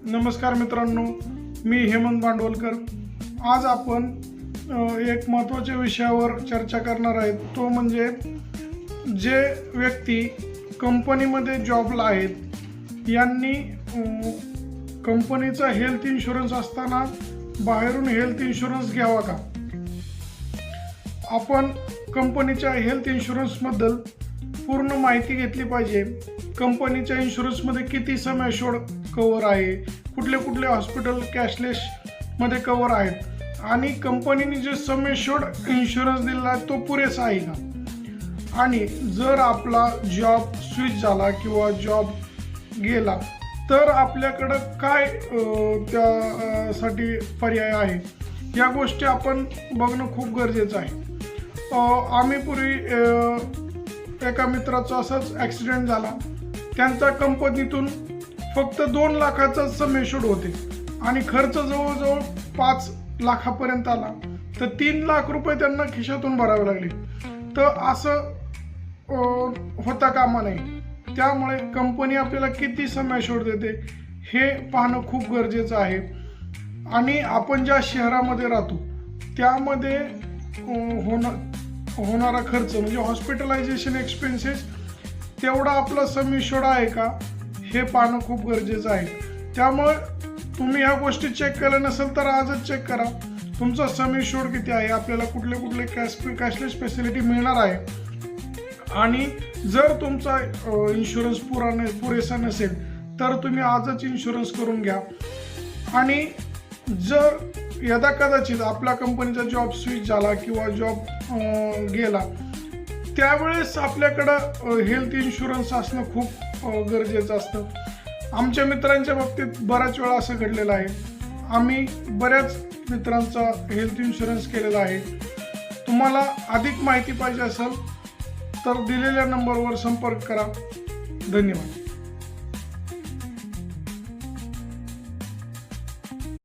नमस्कार मित्रांनो, मी हेमंत भांडवलकर। आज आपण एक महत्त्वाच्या विषयावर चर्चा करणार आहे, तो म्हणजे जे व्यक्ती कंपनीमध्ये जॉबला आहेत यांनी कंपनीचा हेल्थ इन्शुरन्स असताना बाहेरून हेल्थ इन्शुरन्स घ्यावा का। आपण कंपनीच्या हेल्थ इन्शुरन्सबद्दल पूर्ण माहिती घेतली पाहिजे। कंपनीच्या इन्शुरन्समध्ये किती सम ॲश्योर्ड कवर आहे, कुठले कुठले हॉस्पिटल कॅशलेस मध्ये कवर आहेत आणि कंपनीने जे सम ॲश्योर्ड इन्शुरन्स दिला आहे तो पुरेसा आहे का। आणि जर आपला जॉब स्विच झाला किंवा जॉब गेला तर आपल्याकडं काय त्यासाठी पर्याय आहे, या गोष्टी आपण बघणं खूप गरजेचं आहे। आम्ही पूर्वी एका मित्राचा असाच ॲक्सिडेंट झाला। त्यांचा कंपनीतून फक्त 2 लाखाचा सम ॲश्योर्ड होते आणि खर्च जवळजवळ 5 लाखापर्यंत आला, तर 3 लाख रुपये त्यांना खिशातून भरावे लागले। तर असं होता कामा नये। त्यामुळे कंपनी आपल्याला किती सम ॲश्योर्ड देते हे पाहणं खूप गरजेचं आहे। आणि आपण ज्या शहरामध्ये राहतो त्यामध्ये होणारा खर्च म्हणजे हॉस्पिटलायझेशन एक्सपेन्सेस तेवढा आपला सम ॲश्योर्ड आहे का हे पाहणं खूप गरजेचं आहे। त्यामुळे तुम्ही ह्या गोष्टी चेक केल्या नसेल तर आजच चेक करा तुमचा सम ॲश्योर्ड किती आहे, आपल्याला कुठले कुठले कॅशलेस फॅसिलिटी मिळणार आहे। आणि जर तुमचा इन्शुरन्स पुरेसा नसेल तर तुम्ही आजच इन्शुरन्स करून घ्या। आणि जर यदाकदाचित आपल्या कंपनीचा जॉब स्विच झाला किंवा जॉब गेला त्यावेळेस आपल्याकडं हेल्थ इन्शुरन्स असणं खूप गरजेचं असतं। आमच्या मित्रांच्या बाबतीत बऱ्याच वेळा असं घडलेलं आहे। आम्ही बऱ्याच मित्रांचा हेल्थ इन्शुरन्स केलेला आहे। तुम्हाला अधिक माहिती पाहिजे असेल तर दिलेल्या नंबरवर संपर्क करा। धन्यवाद।